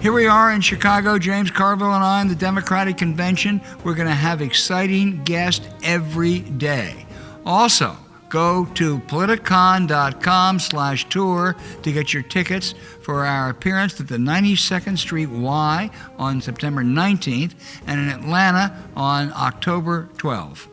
Here we are in Chicago, James Carville and I in the Democratic Convention. We're going to have exciting guests every day. Also, go to politicon.com/tour to get your tickets for our appearance at the 92nd Street Y on September 19th and in Atlanta on October 12th.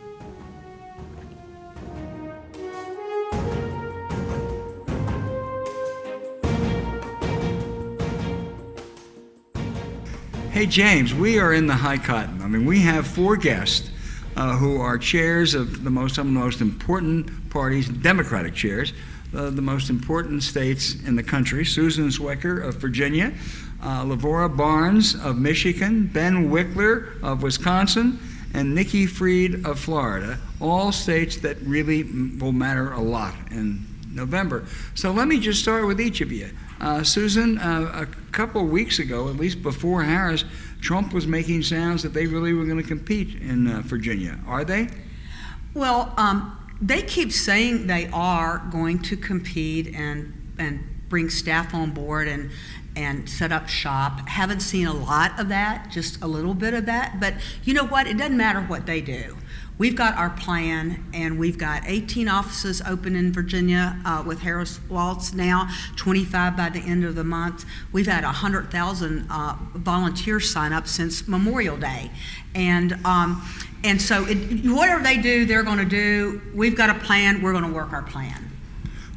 Hey, James, we are in the high cotton. I mean, we have 4 guests who are chairs of some of the most important parties, Democratic chairs, the most important states in the country. Susan Swecker of Virginia, Lavora Barnes of Michigan, Ben Wickler of Wisconsin, and Nikki Fried of Florida, all states that really will matter a lot in November. So let me just start with each of you. Susan, a couple of weeks ago, at least before Harris, Trump was making sounds that they really were going to compete in Virginia. Are they? Well, they keep saying they are going to compete and bring staff on board and set up shop. Haven't seen a lot of that, just a little bit of that. But you know what? It doesn't matter what they do. We've got our plan, and we've got 18 offices open in Virginia with Harris Waltz now, 25 by the end of the month. We've had 100,000 volunteers sign up since Memorial Day. And so whatever they do, they're going to do. We've got a plan. We're going to work our plan.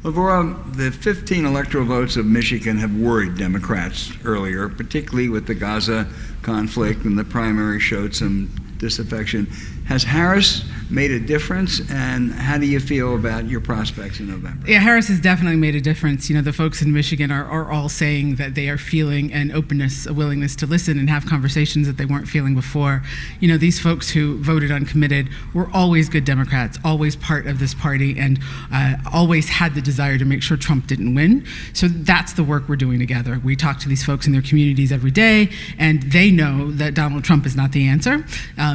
Lavora, the 15 electoral votes of Michigan have worried Democrats earlier, particularly with the Gaza conflict, and the primary showed some disaffection. Has Harris made a difference, and how do you feel about your prospects in November? Yeah, Harris has definitely made a difference. You know, the folks in Michigan are all saying that they are feeling an openness, a willingness to listen and have conversations that they weren't feeling before. You know, these folks who voted uncommitted were always good Democrats, always part of this party, and always had the desire to make sure Trump didn't win. So that's the work we're doing together. We talk to these folks in their communities every day, and they know that Donald Trump is not the answer.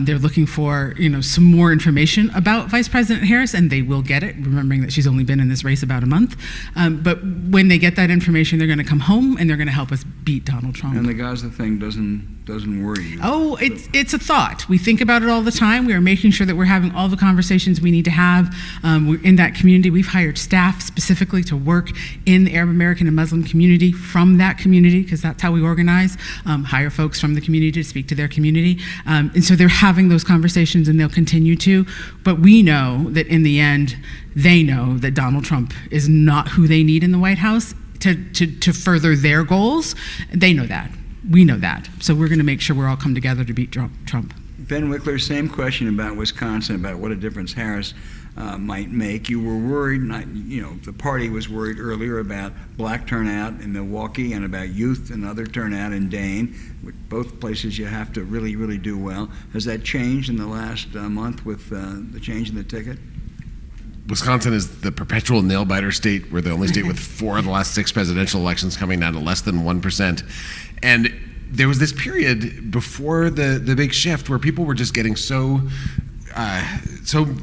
They're looking for, some more information about Vice President Harris, and they will get it, remembering that she's only been in this race about a month. But when they get that information, they're going to come home and they're going to help us beat Donald Trump. And the Gaza thing doesn't worry you? Oh, it's a thought. We think about it all the time. We are making sure that we're having all the conversations we need to have. We're in that community. We've hired staff specifically to work in the Arab American and Muslim community from that community, because that's how we organize. Hire folks from the community to speak to their community. And so they're having those conversations, and they'll continue to. But we know that in the end, they know that Donald Trump is not who they need in the White House to further their goals. They know that. We know that. So we're going to make sure we're all come together to beat Trump. Ben Wickler, same question about Wisconsin, about what a difference Harris might make. You were worried, the party was worried earlier about black turnout in Milwaukee and about youth and other turnout in Dane, which both places you have to really, really do well. Has that changed in the last month with the change in the ticket? Wisconsin is the perpetual nail-biter state. We're the only state with 4 of the last 6 presidential elections coming down to less than 1%. And there was this period before the big shift where people were just getting so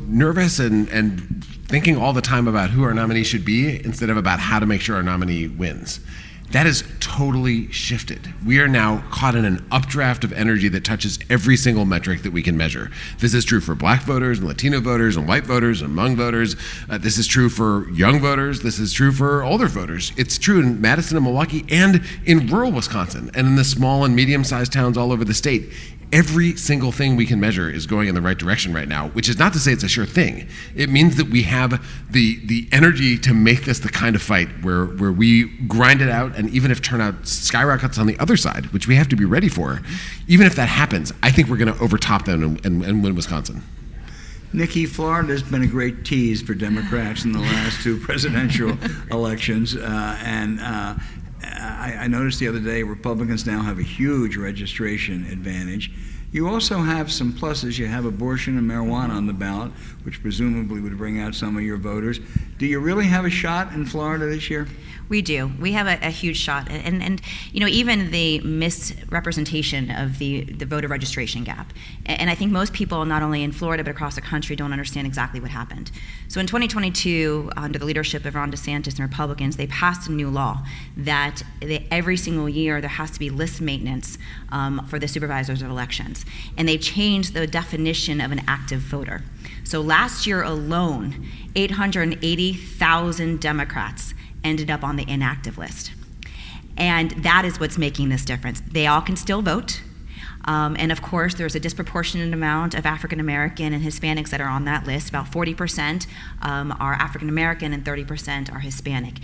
nervous and thinking all the time about who our nominee should be instead of about how to make sure our nominee wins. That has totally shifted. We are now caught in an updraft of energy that touches every single metric that we can measure. This is true for black voters and Latino voters and white voters and Hmong voters. This is true for young voters. This is true for older voters. It's true in Madison and Milwaukee and in rural Wisconsin and in the small and medium-sized towns all over the state. Every single thing we can measure is going in the right direction right now, which is not to say it's a sure thing. It means that we have the energy to make this the kind of fight where we grind it out, and even if turnout skyrockets on the other side, which we have to be ready for, even if that happens, I think we're going to overtop them and win Wisconsin. Nikki, Florida's been a great tease for Democrats in the last 2 presidential elections, I noticed the other day Republicans now have a huge registration advantage. You also have some pluses. You have abortion and marijuana on the ballot, which presumably would bring out some of your voters. Do you really have a shot in Florida this year? We do. We have a huge shot. And even the misrepresentation of the voter registration gap. And I think most people, not only in Florida but across the country, don't understand exactly what happened. So in 2022, under the leadership of Ron DeSantis and Republicans, they passed a new law that every single year there has to be list maintenance for the supervisors of elections. And they changed the definition of an active voter. So last year alone, 880,000 Democrats ended up on the inactive list. And that is what's making this difference. They all can still vote. And of course, there's a disproportionate amount of African American and Hispanics that are on that list. About 40% are African American and 30% are Hispanic.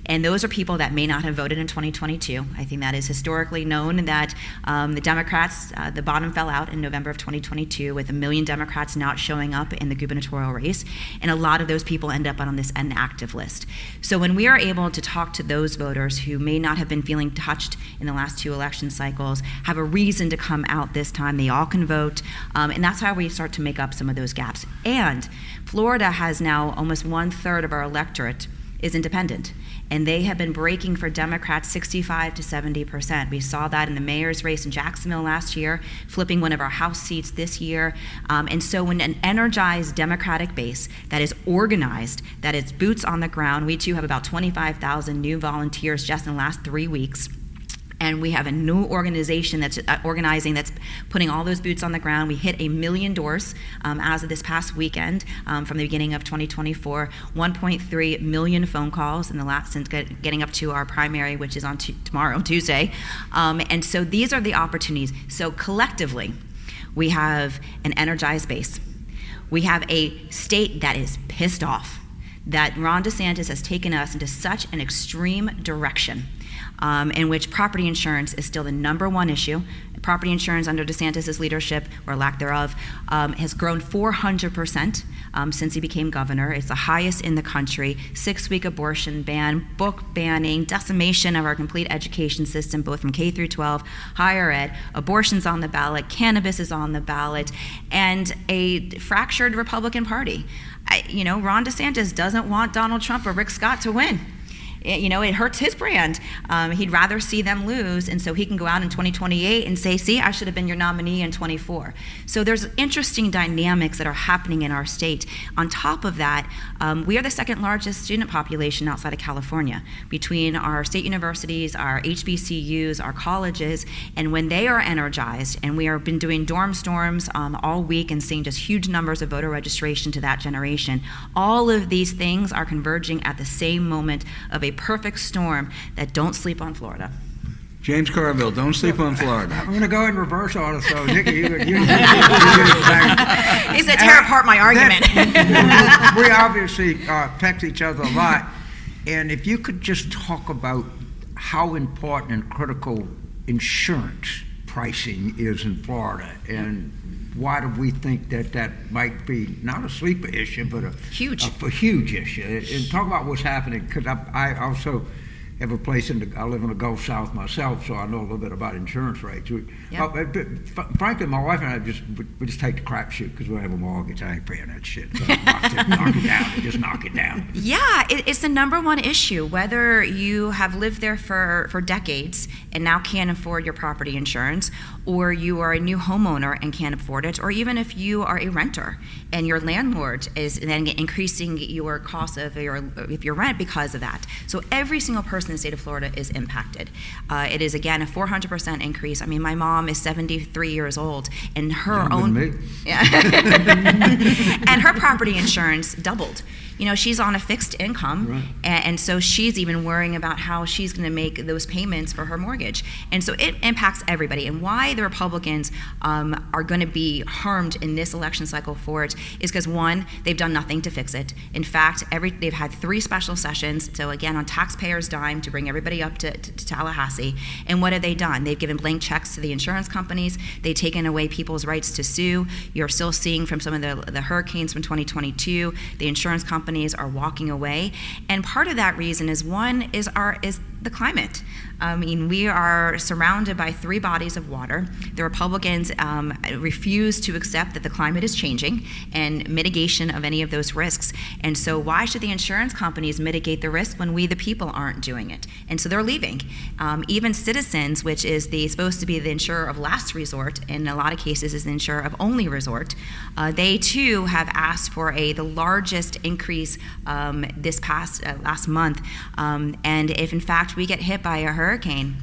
And those are people that may not have voted in 2022. I think that is historically known that the Democrats, the bottom fell out in November of 2022 with 1 million Democrats not showing up in the gubernatorial race. And a lot of those people end up on this inactive list. So when we are able to talk to those voters who may not have been feeling touched in the last 2 election cycles, have a reason to come out this time, they all can vote. And that's how we start to make up some of those gaps. And Florida has now almost 1/3 of our electorate is independent. And they have been breaking for Democrats 65 to 70%. We saw that in the mayor's race in Jacksonville last year, flipping one of our House seats this year. And so when an energized Democratic base that is organized, that is boots on the ground, we too have about 25,000 new volunteers just in the last 3 weeks. And we have a new organization that's organizing, that's putting all those boots on the ground. We hit 1 million doors as of this past weekend from the beginning of 2024. 1.3 million phone calls in the last, since getting up to our primary, which is on tomorrow, Tuesday. And so these are the opportunities. So collectively, we have an energized base. We have a state that is pissed off that Ron DeSantis has taken us into such an extreme direction. In which property insurance is still the #1 issue. Property insurance under DeSantis' leadership, or lack thereof, has grown 400% since he became governor. It's the highest in the country. 6-week abortion ban, book banning, decimation of our complete education system, both from K through 12, higher ed, abortion's on the ballot, cannabis is on the ballot, and a fractured Republican Party. Ron DeSantis doesn't want Donald Trump or Rick Scott to win. It hurts his brand. He'd rather see them lose, and so he can go out in 2028 and say, see, I should have been your nominee in 24. So there's interesting dynamics that are happening in our state. On top of that, we are the second largest student population outside of California, between our state universities, our HBCUs, our colleges, and when they are energized, and we have been doing dorm storms all week and seeing just huge numbers of voter registration to that generation, all of these things are converging at the same moment of a perfect storm that don't sleep on Florida. James Carville, don't sleep on Florida. I'm going to go in reverse order, so Nikki, you He's going to tear apart my argument. We obviously text each other a lot, and if you could just talk about how important and critical insurance pricing is in Florida, and why do we think that might be not a sleeper issue, but a huge issue? And talk about what's happening, because I also have a place I live in the Gulf South myself, so I know a little bit about insurance rates. Frankly, my wife and I we just take the crapshoot because we have a mortgage. I ain't paying that shit. So knock it down. Just knock it down. Yeah, it's the #1 issue. Whether you have lived there for decades and now can't afford your property insurance, or you are a new homeowner and can't afford it, or even if you are a renter and your landlord is then increasing your cost of your rent because of that. So every single person in the state of Florida is impacted. It is, again, a 400% increase. I mean, my mom is 73 years old, and her and her property insurance doubled. She's on a fixed income, right. and so she's even worrying about how she's going to make those payments for her mortgage. And so it impacts everybody. And why the Republicans are going to be harmed in this election cycle for it is because, one, they've done nothing to fix it. In fact, they've had 3 special sessions, so again, on taxpayers' dime to bring everybody up to Tallahassee. And what have they done? They've given blank checks to the insurance companies. They've taken away people's rights to sue. You're still seeing from some of the hurricanes from 2022, the insurance companies are walking away. And part of that reason is, one, is the climate. I mean, we are surrounded by 3 bodies of water. The Republicans refuse to accept that the climate is changing and mitigation of any of those risks. And so why should the insurance companies mitigate the risk when we, the people, aren't doing it? And so they're leaving. Even Citizens, which is supposed to be the insurer of last resort, in a lot of cases is the insurer of only resort, they too have asked for the largest increase this past last month. And if in fact we get hit by a hurricane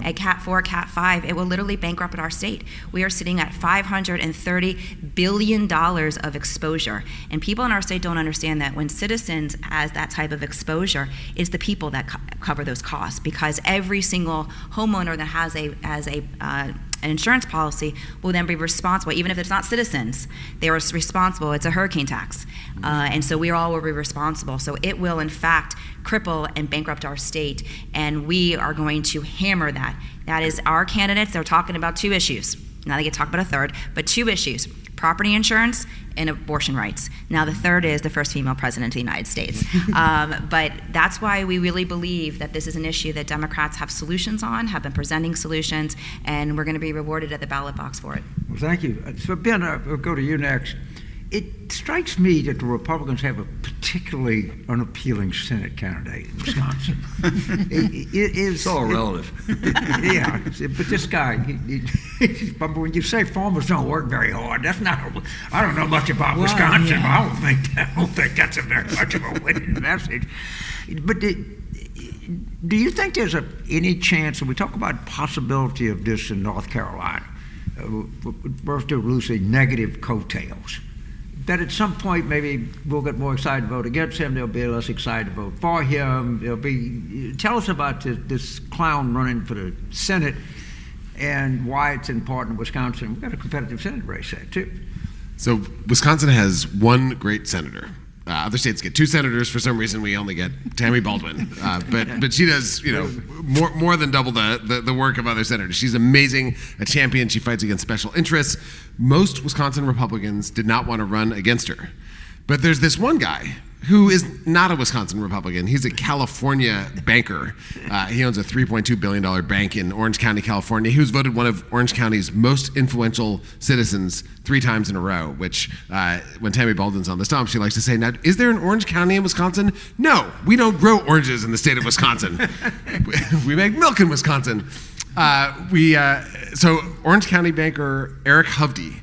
at Cat 4, Cat 5, it will literally bankrupt our state. We are sitting at $530 billion of exposure. And people in our state don't understand that when Citizens has that type of exposure, it's the people that cover those costs, because every single homeowner that has an insurance policy will then be responsible, even if it's not Citizens, they are responsible. It's a hurricane tax. And so we all will be responsible. So it will, in fact, cripple and bankrupt our state, and we are going to hammer that. That is our candidates. They're talking about 2 issues. Now they get to talk about a third, but 2 issues: property insurance and abortion rights. Now the third is the first female president of the United States. But that's why we really believe that this is an issue that Democrats have solutions on, have been presenting solutions, and we're going to be rewarded at the ballot box for it. Well, thank you. So Ben, we'll go to you next. It strikes me that the Republicans have a particularly unappealing Senate candidate in Wisconsin. It's all relative. Yeah, but this guy, but when you say farmers don't work very hard, that's not. I don't know much about Wisconsin. Yeah. But I don't think that's a very much of a winning message. But do you think there's any chance? And we talk about possibility of this in North Carolina, birth to loosely negative coattails. That at some point maybe we'll get more excited to vote against him, they'll be less excited to vote for him. Tell us about this clown running for the Senate and why it's important in Wisconsin. We've got a competitive Senate race there too. So Wisconsin has one great senator. Other states get 2 senators. For some reason, we only get Tammy Baldwin. But she does, more than double the work of other senators. She's amazing, a champion. She fights against special interests. Most Wisconsin Republicans did not want to run against her. But there's this one guy who is not a Wisconsin Republican. He's a California banker. He owns a $3.2 billion bank in Orange County, California. He was voted one of Orange County's most influential citizens 3 times in a row, which when Tammy Baldwin's on the stump, she likes to say, now, is there an Orange County in Wisconsin? No, we don't grow oranges in the state of Wisconsin. We make milk in Wisconsin. So Orange County banker Eric Hovde,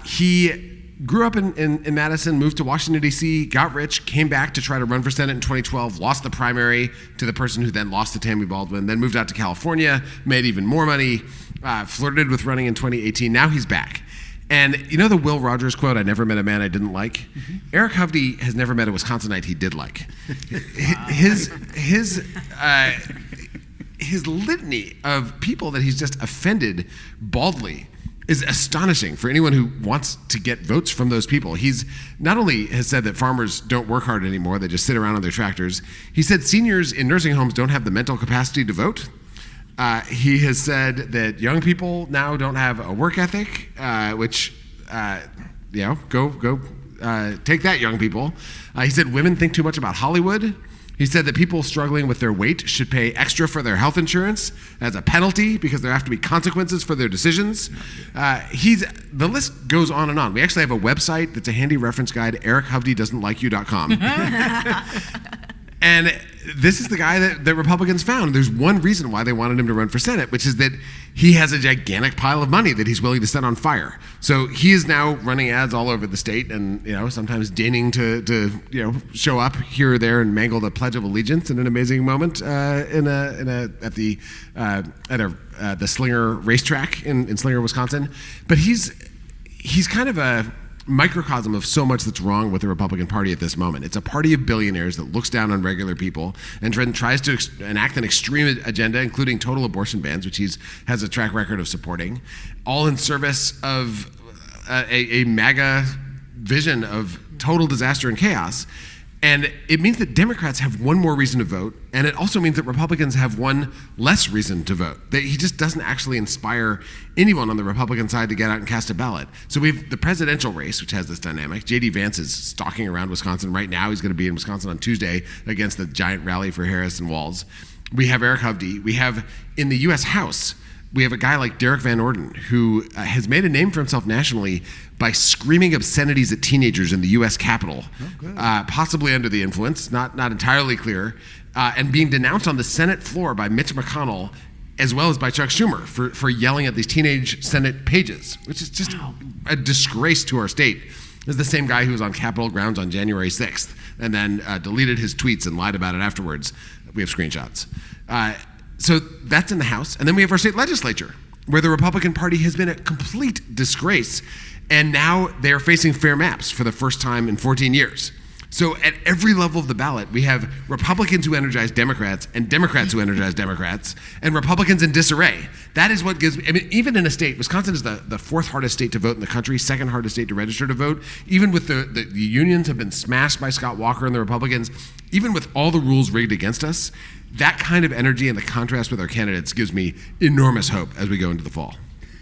he grew up in Madison, moved to Washington, D.C., got rich, came back to try to run for Senate in 2012, lost the primary to the person who then lost to Tammy Baldwin, then moved out to California, made even more money, flirted with running in 2018. Now he's back. And you know the Will Rogers quote, "I never met a man I didn't like"? Mm-hmm. Eric Hovde has never met a Wisconsinite he did like. His litany of people that he's just offended baldly is astonishing for anyone who wants to get votes from those people. He's not only has said that farmers don't work hard anymore, they just sit around on their tractors. He said seniors in nursing homes don't have the mental capacity to vote. He has said that young people now don't have a work ethic, which, go take that, young people. He said women think too much about Hollywood. He said that people struggling with their weight should pay extra for their health insurance as a penalty because there have to be consequences for their decisions. The list goes on and on. We actually have a website that's a handy reference guide, EricHovdeDoesn'tLikeYou.com. And this is the guy that Republicans found. There's one reason why they wanted him to run for Senate, which is that he has a gigantic pile of money that he's willing to set on fire. So he is now running ads all over the state, and sometimes deigning to show up here or there and mangle the Pledge of Allegiance in an amazing moment at the Slinger racetrack in Slinger, Wisconsin. But he's kind of a microcosm of so much that's wrong with the Republican Party at this moment. It's a party of billionaires that looks down on regular people and tries to enact an extreme agenda, including total abortion bans, which he has a track record of supporting, all in service of a MAGA vision of total disaster and chaos. And it means that Democrats have one more reason to vote, and it also means that Republicans have one less reason to vote. He just doesn't actually inspire anyone on the Republican side to get out and cast a ballot. So we have the presidential race, which has this dynamic. J.D. Vance is stalking around Wisconsin right now. He's going to be in Wisconsin on Tuesday against the giant rally for Harris and Walz. We have Eric Hovde. We have, in the U.S. House, we have a guy like Derek Van Orden, who has made a name for himself nationally by screaming obscenities at teenagers in the U.S. Capitol, possibly under the influence, not entirely clear, and being denounced on the Senate floor by Mitch McConnell, as well as by Chuck Schumer, for yelling at these teenage Senate pages, which is just a disgrace to our state. This is the same guy who was on Capitol grounds on January 6th and then deleted his tweets and lied about it afterwards. We have screenshots. So that's in the House. And then we have our state legislature, where the Republican Party has been a complete disgrace. And now they are facing fair maps for the first time in 14 years. So at every level of the ballot, we have Republicans who energize Democrats and Democrats who energize Democrats and Republicans in disarray. That is what gives, I mean, even in a state, Wisconsin is the fourth hardest state to vote in the country, second hardest state to register to vote. Even with the unions have been smashed by Scott Walker and the Republicans, even with all the rules rigged against us, that kind of energy and the contrast with our candidates gives me enormous hope as we go into the fall.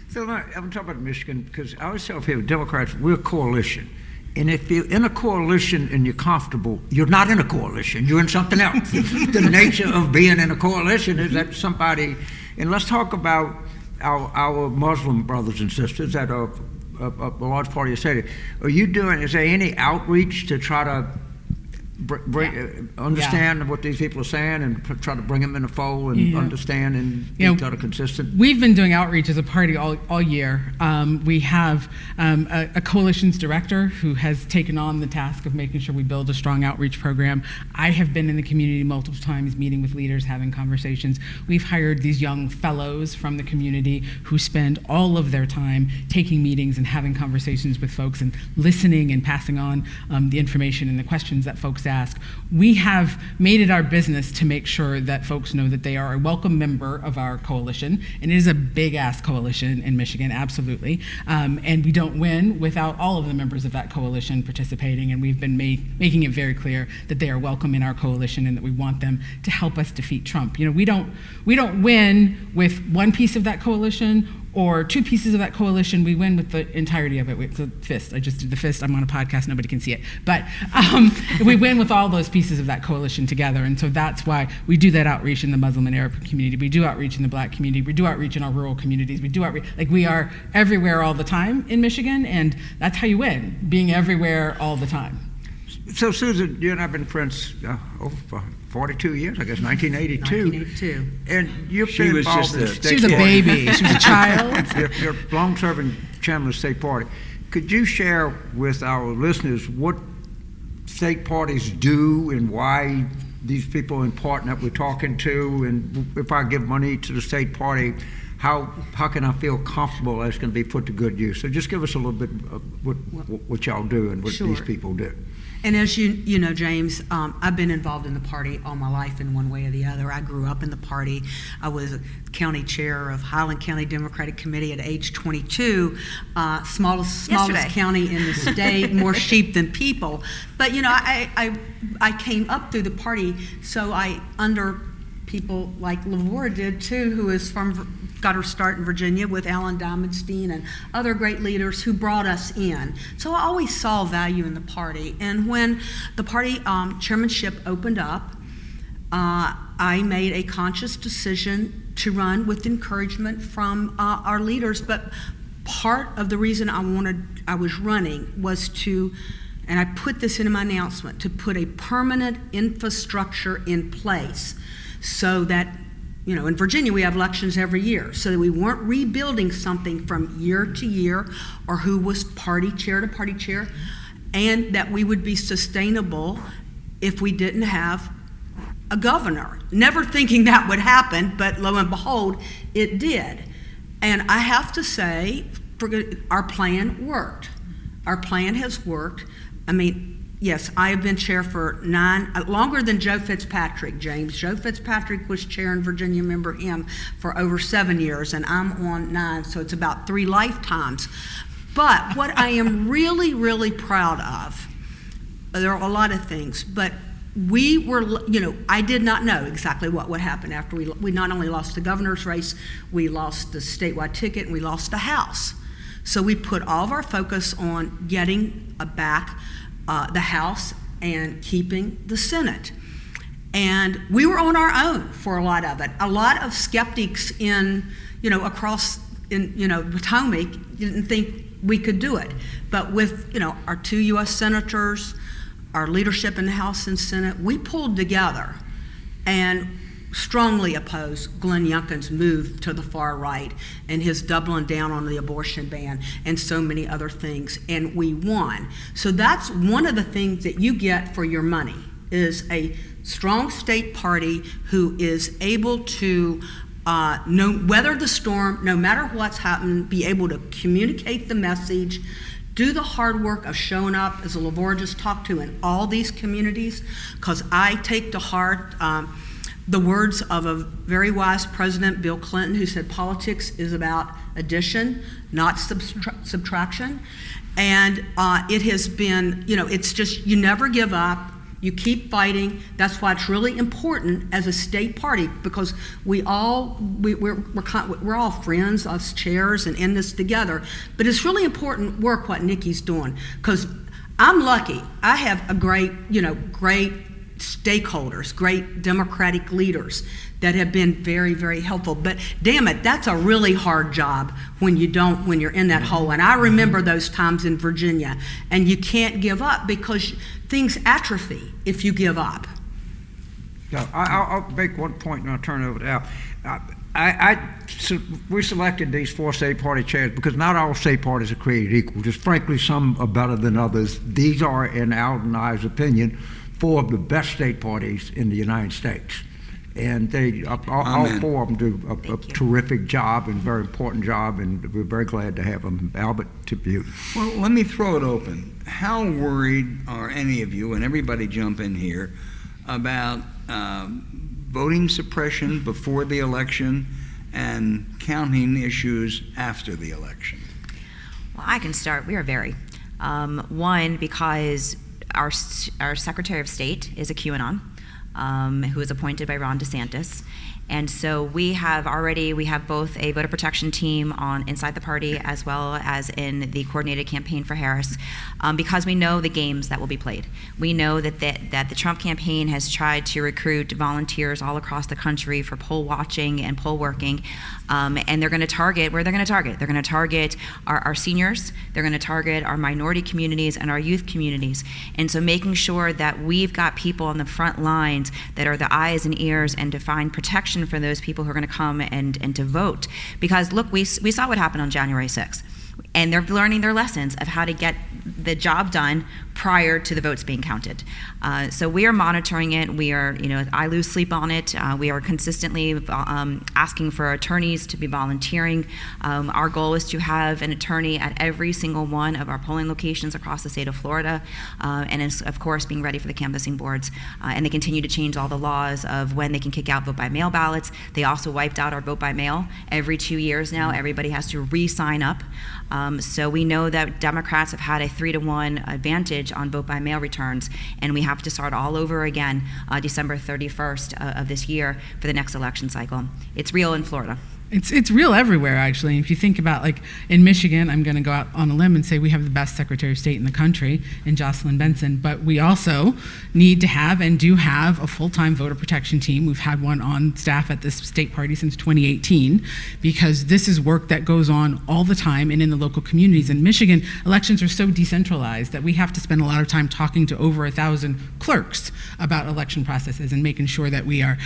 So I'm talking about Michigan because I always tell people, Democrats, we're a coalition. And if you're in a coalition and you're comfortable, you're not in a coalition, you're in something else. The nature of being in a coalition is that somebody, and let's talk about our Muslim brothers and sisters that are a large part of your state. Is there any outreach to try to understand what these people are saying and try to bring them in the fold and understand and be kind of consistent? We've been doing outreach as a party all year. We have a coalitions director who has taken on the task of making sure we build a strong outreach program. I have been in the community multiple times, meeting with leaders, having conversations. We've hired these young fellows from the community who spend all of their time taking meetings and having conversations with folks and listening and passing on the information and the questions that folks ask. We have made it our business to make sure that folks know that they are a welcome member of our coalition, and it is a big-ass coalition in Michigan, absolutely. And we don't win without all of the members of that coalition participating, and we've been making it very clear that they are welcome in our coalition and that we want them to help us defeat Trump. You know, we don't win with one piece of that coalition or two pieces of that coalition. We win with the entirety of it. It's a fist. I just did the fist. I'm on a podcast. Nobody can see it. But we win with all those pieces of that coalition together. And so that's why we do that outreach in the Muslim and Arab community. We do outreach in the Black community. We do outreach in our rural communities. We do outreach. Like, we are everywhere all the time in Michigan, and that's how you win, being everywhere all the time. So, Susan, you and I have been friends for 42 years, I guess, 1982. 1982. And you've She been was involved just in the a- state She was a party. baby. She was a child. You're a long-serving chairman of the state party. Could you share with our listeners what state parties do and why these people are important that we're talking to? And if I give money to the state party, how can I feel comfortable that it's going to be put to good use? So just give us a little bit of what y'all do and what Sure. these people do. And as you know, James, I've been involved in the party all my life in one way or the other. I grew up in the party. I was county chair of Highland County Democratic Committee at age 22, smallest Yesterday. county in the state, more sheep than people. But you know, I came up through the party, so I under people like Lavora did too, who is got her start in Virginia with Alan Diamondstein and other great leaders who brought us in. So I always saw value in the party. And when the party chairmanship opened up, I made a conscious decision to run with encouragement from our leaders. But part of the reason I was running was to, and I put this in my announcement, to put a permanent infrastructure in place so that, you know, in Virginia we have elections every year, so that we weren't rebuilding something from year to year or who was party chair to party chair, and that we would be sustainable if we didn't have a governor. Never thinking that would happen, but lo and behold, it did. And I have to say, our plan worked. Our plan has worked. I mean, yes, I have been chair for longer than Joe Fitzpatrick, James. Joe Fitzpatrick was chair in Virginia, remember him, for over 7 years, and I'm on 9, so it's about 3 lifetimes. But what I am really, really proud of, there are a lot of things, but we were, you know, I did not know exactly what would happen after we not only lost the governor's race, we lost the statewide ticket, and we lost the House. So we put all of our focus on getting back the House and keeping the Senate. And we were on our own for a lot of it. A lot of skeptics across Potomac didn't think we could do it. But with, our 2 U.S. senators, our leadership in the House and Senate, we pulled together and strongly opposed Glenn Youngkin's move to the far right and his doubling down on the abortion ban and so many other things, and we won. So that's one of the things that you get for your money, is a strong state party who is able to weather the storm, no matter what's happened, be able to communicate the message, do the hard work of showing up, as Lavora just talked to, in all these communities, because I take to heart the words of a very wise president, Bill Clinton, who said politics is about addition, not subtraction. And it has been, it's just, you never give up. You keep fighting. That's why it's really important as a state party, because we're all friends, us chairs, and in this together. But it's really important work what Nikki's doing, because I'm lucky. I have a great stakeholders, great Democratic leaders that have been very, very helpful. But damn it, that's a really hard job when you're in that hole. And I remember those times in Virginia, and you can't give up because things atrophy if you give up. Yeah, I'll make one point and I'll turn it over to Al. We selected these 4 state party chairs because not all state parties are created equal. Just frankly, some are better than others. These are, in Al and I's opinion, 4 of the best state parties in the United States. And all 4 of them do a terrific job and very important job, and we're very glad to have them. Albert, to you. Well, let me throw it open. How worried are any of you, and everybody jump in here, about voting suppression before the election and counting issues after the election? Well, I can start. We are very. One, because our Secretary of State is a QAnon, who is appointed by Ron DeSantis. And so we have both a voter protection team inside the party as well as in the coordinated campaign for Harris, because we know the games that will be played. We know that the Trump campaign has tried to recruit volunteers all across the country for poll watching and poll working, and they're going to target where they're going to target. They're going to target our seniors, they're going to target our minority communities and our youth communities. And so making sure that we've got people on the front lines that are the eyes and ears and to find protection for those people who are going to come and to vote. Because look, we saw what happened on January 6th. And they're learning their lessons of how to get the job done prior to the votes being counted. So we are monitoring it. We are, I lose sleep on it. We are consistently asking for attorneys to be volunteering. Our goal is to have an attorney at every single one of our polling locations across the state of Florida, and is, of course, being ready for the canvassing boards. And they continue to change all the laws of when they can kick out vote-by-mail ballots. They also wiped out our vote-by-mail. Every 2 years now, everybody has to re-sign up. So we know that Democrats have had a 3-to-1 advantage on vote-by-mail returns, and we have to start all over again December 31st of this year for the next election cycle. It's real in Florida. It's real everywhere, actually. If you think about, like, in Michigan, I'm going to go out on a limb and say we have the best Secretary of State in the country in Jocelyn Benson, but we also need to have and do have a full-time voter protection team. We've had one on staff at this state party since 2018, because this is work that goes on all the time and in the local communities. In Michigan, elections are so decentralized that we have to spend a lot of time talking to over 1,000 clerks about election processes and making sure that we are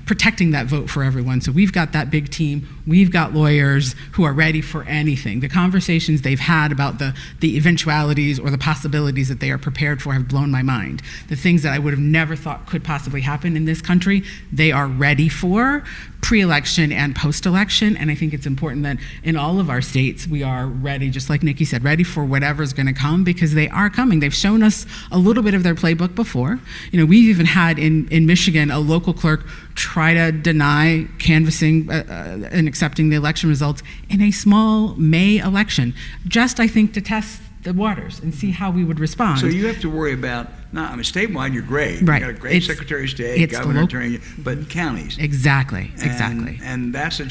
protecting that vote for everyone. So we've got that big team. We've got lawyers who are ready for anything. The conversations they've had about the eventualities or the possibilities that they are prepared for have blown my mind. The things that I would have never thought could possibly happen in this country, they are ready for pre-election and post-election. And I think it's important that in all of our states, we are ready, just like Nikki said, ready for whatever's going to come, because they are coming. They've shown us a little bit of their playbook before. We've even had in Michigan a local clerk try to deny canvassing and accepting the election results in a small May election, just, I think, to test the waters and see how we would respond. So you have to worry about, statewide you're great. Right. You got a great Secretary of State, governor, attorney, but counties. Exactly. And that's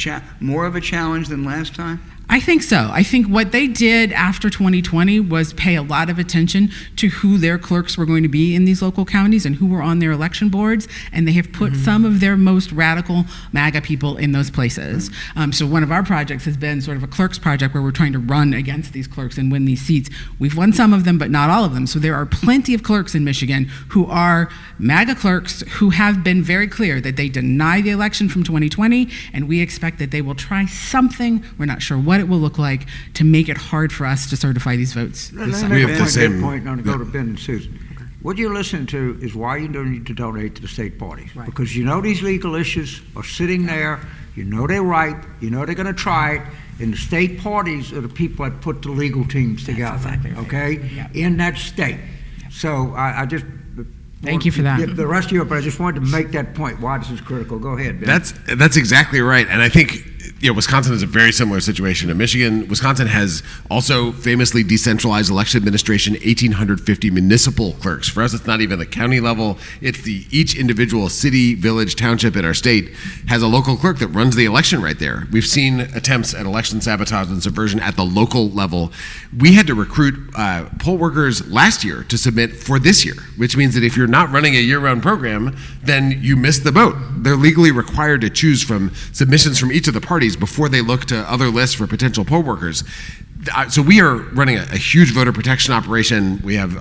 more of a challenge than last time? I think so. I think what they did after 2020 was pay a lot of attention to who their clerks were going to be in these local counties and who were on their election boards, and they have put some of their most radical MAGA people in those places. So one of our projects has been sort of a clerks project where we're trying to run against these clerks and win these seats. We've won some of them, but not all of them. So there are plenty of clerks in Michigan who are MAGA clerks who have been very clear that they deny the election from 2020, and we expect that they will try something, we're not sure what it will look like, to make it hard for us to certify these votes. Let this me summer. We have make the a same- good point, and I'm going to go to Ben and Susan. What you're listening to is why you don't need to donate to the state parties. Right. Because you know these legal issues are sitting there, you know they're right, you know they're going to try it, and the state parties are the people that put the legal teams together, exactly right. okay, Yeah. in that state. So I just... Thank you for that. The rest of you, but I just wanted to make that point, why this is critical. Go ahead, Ben. That's exactly right, and I think Wisconsin is a very similar situation to Michigan. Wisconsin has also famously decentralized election administration, 1,850 municipal clerks. For us, it's not even the county level; it's each individual city, village, township in our state has a local clerk that runs the election right there. We've seen attempts at election sabotage and subversion at the local level. We had to recruit poll workers last year to submit for this year, which means that if you're not running a year-round program, then you miss the boat. They're legally required to choose from submissions from each of the parties before they look to other lists for potential poll workers. So we are running a huge voter protection operation. We have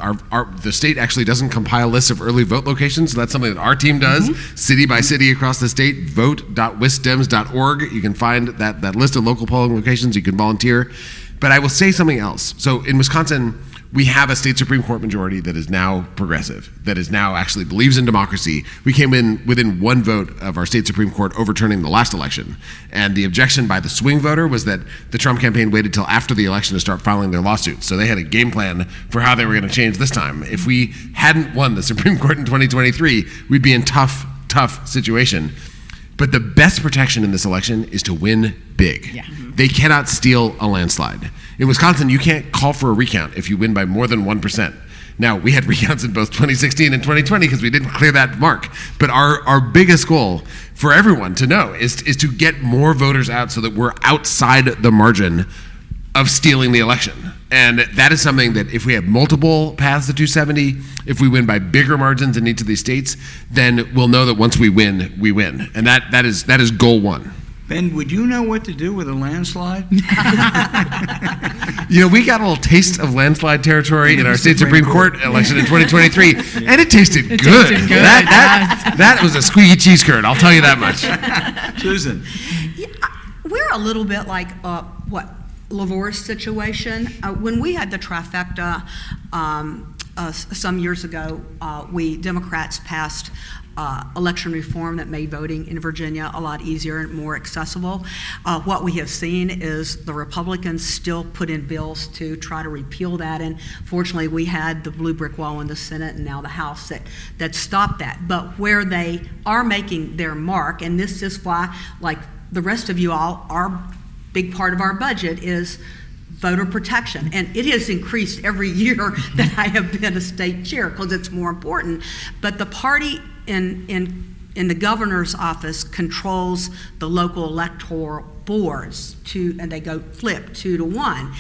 the state actually doesn't compile lists of early vote locations, so that's something that our team does, city by city across the state. Vote.wisdems.org. You can find that list of local polling locations. You can volunteer. But I will say something else. So in Wisconsin, we have a state Supreme Court majority that is now progressive, that is now actually believes in democracy. We came in within one vote of our state Supreme Court overturning the last election. And the objection by the swing voter was that the Trump campaign waited till after the election to start filing their lawsuits. So they had a game plan for how they were going to change this time. If we hadn't won the Supreme Court in 2023, we'd be in tough situation. But the best protection in this election is to win big. Yeah. They cannot steal a landslide. In Wisconsin, you can't call for a recount if you win by more than 1%. Now, we had recounts in both 2016 and 2020 because we didn't clear that mark. But our biggest goal for everyone to know is to get more voters out so that we're outside the margin of stealing the election. And that is something that if we have multiple paths to 270, if we win by bigger margins in each of these states, then we'll know that once we win, we win. And that is goal one. Ben, would you know what to do with a landslide? We got a little taste of landslide territory in our state Supreme Court election in 2023, and it tasted good. Tasted good. That was a squeaky cheese curd, I'll tell you that much. Susan? Yeah, we're a little bit like Lavor's situation. When we had the trifecta some years ago, we Democrats passed election reform that made voting in Virginia a lot easier and more accessible. What we have seen is the Republicans still put in bills to try to repeal that, and fortunately we had the blue brick wall in the Senate and now the House that stopped that. But where they are making their mark, and this is why, like the rest of you all, our big part of our budget is voter protection, and it has increased every year that I have been a state chair because it's more important. But the party in the governor's office controls the local electoral boards and they go flip 2-1.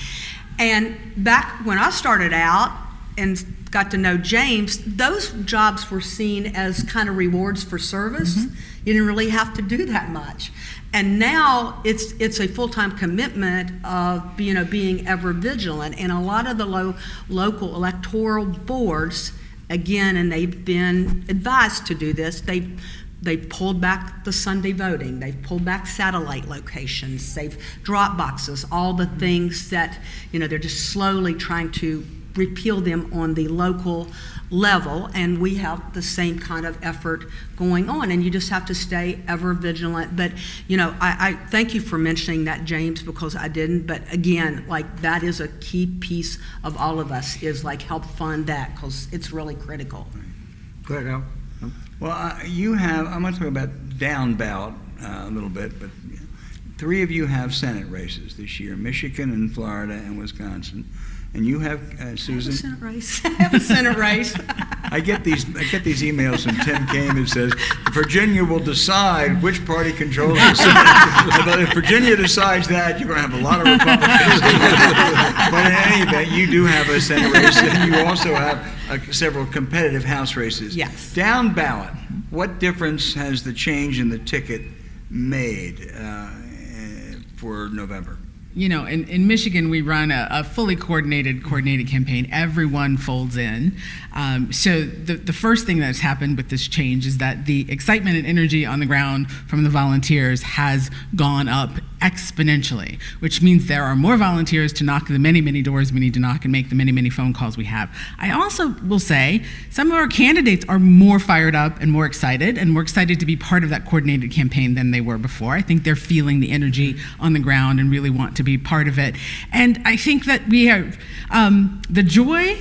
And back when I started out and got to know James, those jobs were seen as kind of rewards for service. You didn't really have to do that much. And now it's a full-time commitment of being ever vigilant. And a lot of the local electoral boards, again, and they've been advised to do this, they've pulled back the Sunday voting, they've pulled back satellite locations, they've drop boxes, all the things that, they're just slowly trying to repeal them on the local level, and we have the same kind of effort going on, and you just have to stay ever vigilant. But I thank you for mentioning that, James, because I didn't. But again, like, that is a key piece of all of us, is like help fund that, because it's really critical. Go ahead, Al. Well, I'm going to talk about down-ballot a little bit, but 3 of you have Senate races this year, Michigan and Florida and Wisconsin. and you have I have a Susan. Senate race. I have a Senate race. I get these emails from Tim Kaine that says Virginia will decide which party controls the Senate. But if Virginia decides that, you're going to have a lot of Republicans. But in any event, you do have a Senate race, and you also have several competitive House races. Yes. Down ballot, what difference has the change in the ticket made for November? You know, in Michigan, we run a fully coordinated campaign. Everyone folds in. So the first thing that's happened with this change is that the excitement and energy on the ground from the volunteers has gone up exponentially, which means there are more volunteers to knock the many, many doors we need to knock and make the many, many phone calls we have. I also will say some of our candidates are more fired up and more excited to be part of that coordinated campaign than they were before. I think they're feeling the energy on the ground and really want to be part of it. And I think that we have the joy,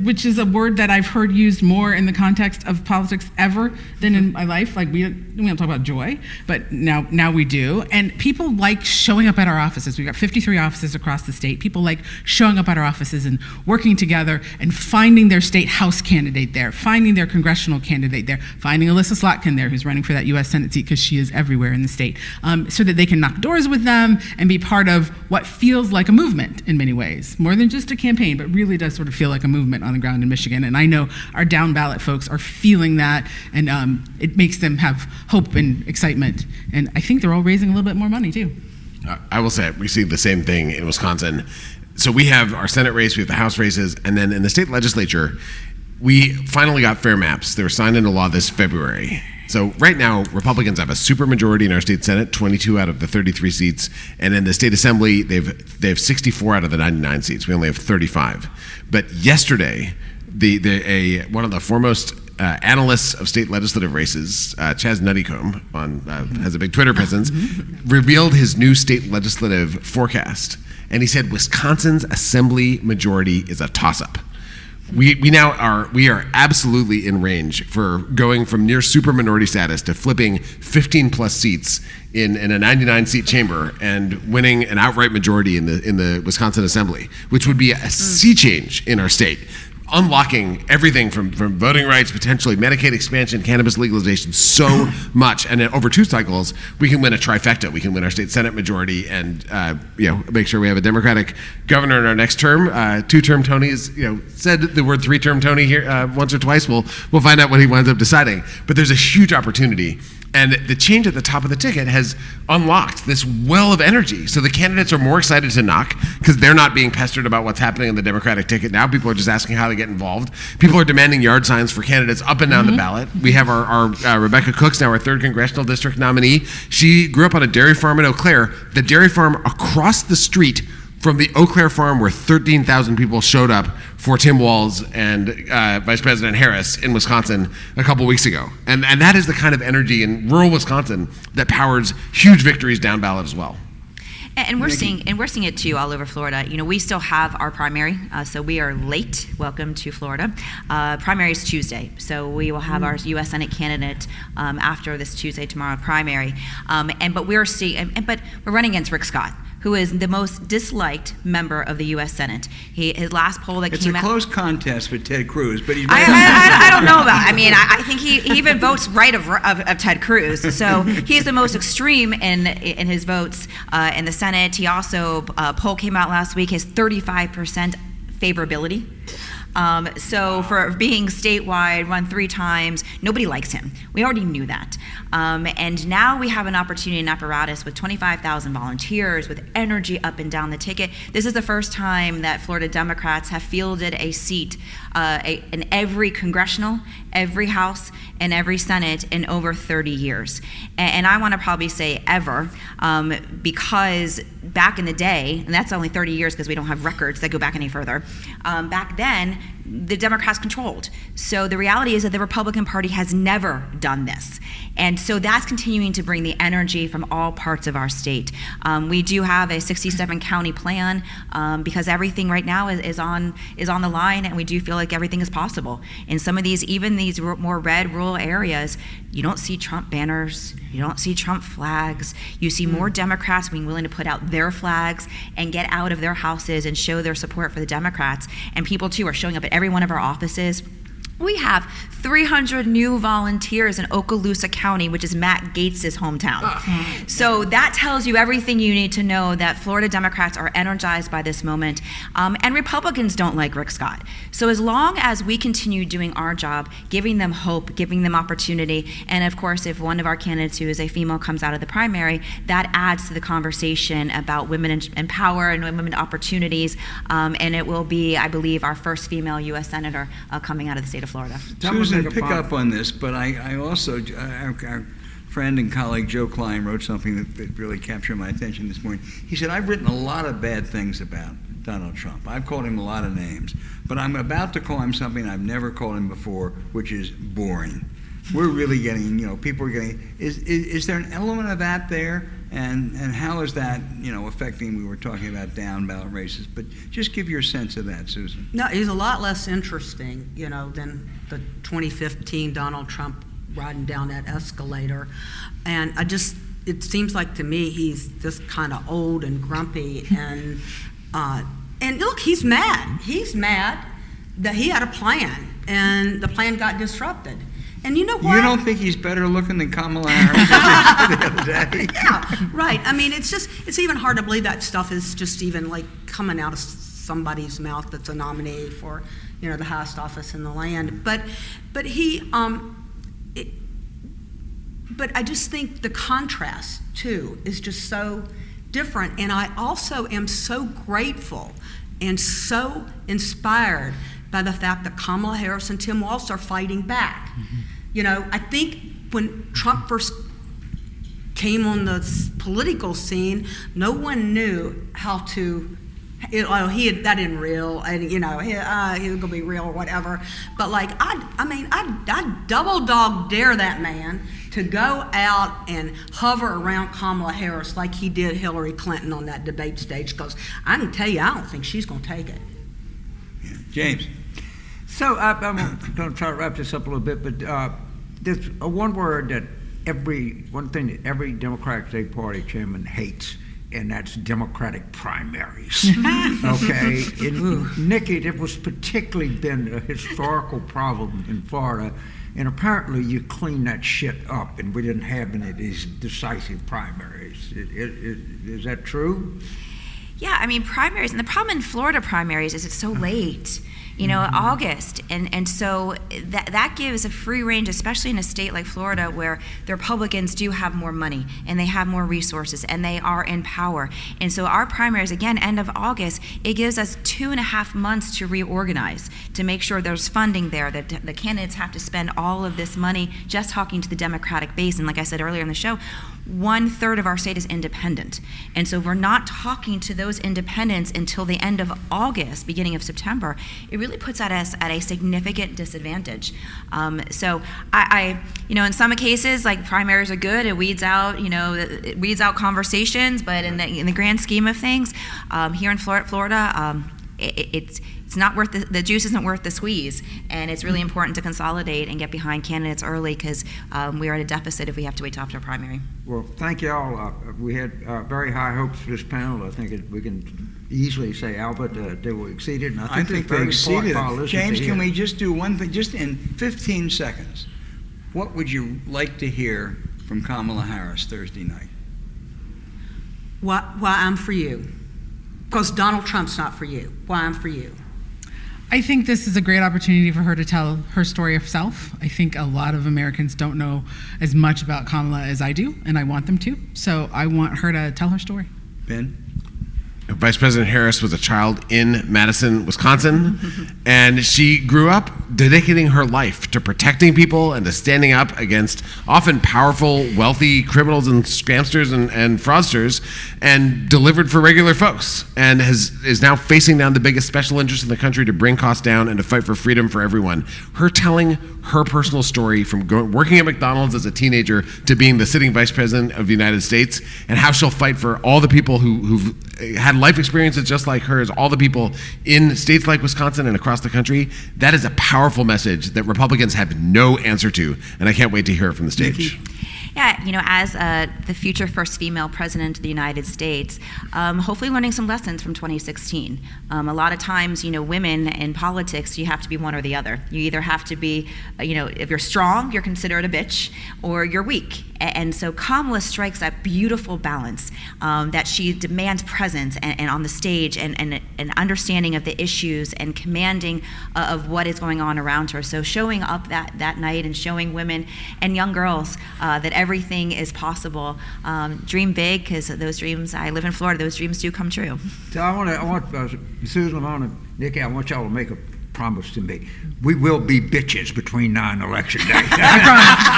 which is a word that I've heard used more in the context of politics ever than in my life. Like we don't talk about joy, but now we do. And people like showing up at our offices. We've got 53 offices across the state. People like showing up at our offices and working together and finding their state House candidate there, finding their congressional candidate there, finding Alyssa Slotkin there, who's running for that U.S. Senate seat because she is everywhere in the state, so that they can knock doors with them and be part of what feels like a movement in many ways, more than just a campaign, but really does sort of feel like a movement on the ground in Michigan. And I know our down ballot folks are feeling that, and it makes them have hope and excitement. And I think they're all raising a little bit more money too. I will say we see the same thing in Wisconsin. So we have our Senate race, we have the House races, and then in the state legislature, we finally got fair maps. They were signed into law this February. So right now, Republicans have a supermajority in our state Senate, 22 out of the 33 seats, and in the state assembly, they have 64 out of the 99 seats. We only have 35. But yesterday, one of the foremost analysts of state legislative races, Chaz Nuttycombe, has a big Twitter presence, revealed his new state legislative forecast, and he said Wisconsin's assembly majority is a toss-up. We are absolutely in range for going from near super minority status to flipping 15 plus seats in a 99 seat chamber and winning an outright majority in the Wisconsin Assembly, which would be a sea change in our state, unlocking everything from voting rights, potentially Medicaid expansion, cannabis legalization, so much. And then over 2 cycles, we can win a trifecta. We can win our state Senate majority and make sure we have a Democratic governor in our next term. 2-term Tony's said the word 3-term Tony here once or twice. We'll find out what he winds up deciding. But there's a huge opportunity. And the change at the top of the ticket has unlocked this well of energy. So the candidates are more excited to knock because they're not being pestered about what's happening on the Democratic ticket now. People are just asking how to get involved. People are demanding yard signs for candidates up and down the ballot. We have our Rebecca Cook's now our 3rd congressional district nominee. She grew up on a dairy farm in Eau Claire. The dairy farm across the street from the Eau Claire farm where 13,000 people showed up for Tim Walz and Vice President Harris in Wisconsin a couple weeks ago. And that is the kind of energy in rural Wisconsin that powers huge victories down ballot as well. And we're seeing it too all over Florida. We still have our primary, so we are late. Welcome to Florida. Primary is Tuesday, so we will have our U.S. Senate candidate after this Tuesday, tomorrow primary. But we're running against Rick Scott, who is the most disliked member of the U.S. Senate. His last poll that came out... It's a close contest with Ted Cruz, but he's... I don't know about it. I mean, I think he even votes right of Ted Cruz. So he's the most extreme in his votes in the Senate. He also, poll came out last week, has 35% favorability. So for being statewide, run 3 times, nobody likes him. We already knew that. And now we have an opportunity and apparatus with 25,000 volunteers, with energy up and down the ticket. This is the first time that Florida Democrats have fielded a seat in every congressional, every House, and every Senate in over 30 years. And I want to probably say ever, because back in the day, and that's only 30 years because we don't have records that go back any further, back then, the Democrats controlled. So the reality is that the Republican Party has never done this. And so that's continuing to bring the energy from all parts of our state. We do have a 67 county plan because everything right now is on the line, and we do feel like everything is possible. In some of these, even these more red rural areas, you don't see Trump banners, you don't see Trump flags, you see more Democrats being willing to put out their flags and get out of their houses and show their support for the Democrats. And people too are showing up at every one of our offices. We have 300 new volunteers in Okaloosa County, which is Matt Gaetz's hometown. So that tells you everything you need to know, that Florida Democrats are energized by this moment, and Republicans don't like Rick Scott. So as long as we continue doing our job, giving them hope, giving them opportunity, and of course, if one of our candidates who is a female comes out of the primary, that adds to the conversation about women in power and women opportunities, and it will be, I believe, our first female U.S. Senator coming out of the state of Florida. Susan, pick up on this, but I also, our friend and colleague Joe Klein wrote something that really captured my attention this morning. He said, I've written a lot of bad things about Donald Trump. I've called him a lot of names, but I'm about to call him something I've never called him before, which is boring. We're really getting, people are getting, is there an element of that there? And how is that, affecting, we were talking about down-ballot races, but just give your sense of that, Susan. No, he's a lot less interesting, than the 2015 Donald Trump riding down that escalator. And it seems like to me he's just kind of old and grumpy. And look, he's mad. He's mad that he had a plan, and the plan got disrupted. And you know what? You don't think he's better looking than Kamala Harris the other day? Yeah, right. I mean, it's even hard to believe that stuff is just even like coming out of somebody's mouth that's a nominee for, the highest office in the land. But I just think the contrast too is just so different. And I also am so grateful and so inspired by the fact that Kamala Harris and Tim Walz are fighting back. Mm-hmm. I think when Trump first came on the political scene, no one knew how to, that isn't real, and he was gonna be real or whatever. But I double dog dare that man to go out and hover around Kamala Harris like he did Hillary Clinton on that debate stage, because I can tell you, I don't think she's gonna take it. Yeah. James. So I'm going to try to wrap this up a little bit, but there's one thing that every Democratic State Party chairman hates, and that's Democratic primaries. Okay, and Nikki, it was particularly been a historical problem in Florida, and apparently you cleaned that shit up, and we didn't have any of these decisive primaries. Is that true? Yeah, I mean, primaries, and the problem in Florida primaries is it's so late. August. And so that gives a free range, especially in a state like Florida, where the Republicans do have more money and they have more resources and they are in power. And so our primaries, again, end of August, it gives us 2.5 months to reorganize, to make sure there's funding there, that the candidates have to spend all of this money just talking to the Democratic base. And like I said earlier in the show, 1/3 of our state is independent. And so we're not talking to those independents until the end of August, beginning of September. It really puts us at a significant disadvantage. So I in some cases, like, primaries are good. It weeds out, conversations, but in the grand scheme of things, here in Florida, it's not worth the juice isn't worth the squeeze, and it's really important to consolidate and get behind candidates early, because we are at a deficit if we have to wait till after a primary. Well, thank you all. We had very high hopes for this panel. I think we can easily say, Albert, they were exceeded, and I think they exceeded it. James, can we just do one thing, just in 15 seconds? What would you like to hear from Kamala Harris Thursday night? Why I'm for you. Because Donald Trump's not for you. Why I'm for you. I think this is a great opportunity for her to tell her story herself. I think a lot of Americans don't know as much about Kamala as I do, and I want them to. So I want her to tell her story. Ben? Vice President Harris was a child in Madison, Wisconsin, and she grew up dedicating her life to protecting people and to standing up against often powerful, wealthy criminals and scamsters and fraudsters, and delivered for regular folks, and is now facing down the biggest special interest in the country to bring costs down and to fight for freedom for everyone. Her telling her personal story from working at McDonald's as a teenager to being the sitting Vice President of the United States, and how she'll fight for all the people who've had life experiences just like hers, all the people in states like Wisconsin and across the country. That is a powerful message that Republicans have no answer to, and I can't wait to hear it from the stage. Yeah, as the future first female president of the United States, hopefully learning some lessons from 2016. A lot of times, women in politics, you have to be one or the other. You either have to be, if you're strong, you're considered a bitch, or you're weak. And so Kamala strikes that beautiful balance that she demands presence and on the stage and an understanding of the issues and commanding of what is going on around her. So showing up that night and showing women and young girls that everything is possible. Dream big, because those dreams, I live in Florida, those dreams do come true. So I want Susan, Nikki, I want y'all to make a promise to me. We will be bitches between now and election day. Damn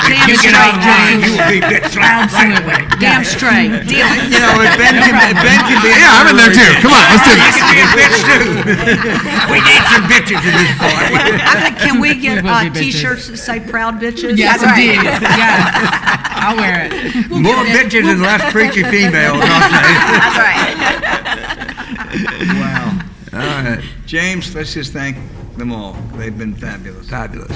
You get straight, online, James. you will be bitch slapped right away. Damn straight. Deal. If Ben can be. Yeah, I'm in there too. Come on, let's do You this. can be a bitch too. We need some bitches in this party. I think, can we get We will be bitches. T-shirts that say "Proud Bitches"? Yes, That's indeed. right. Yes, I'll wear it. More bitches and less preachy females. I'll say. That's right. Wow. All right. James, let's just thank them all. They've been fabulous. Fabulous.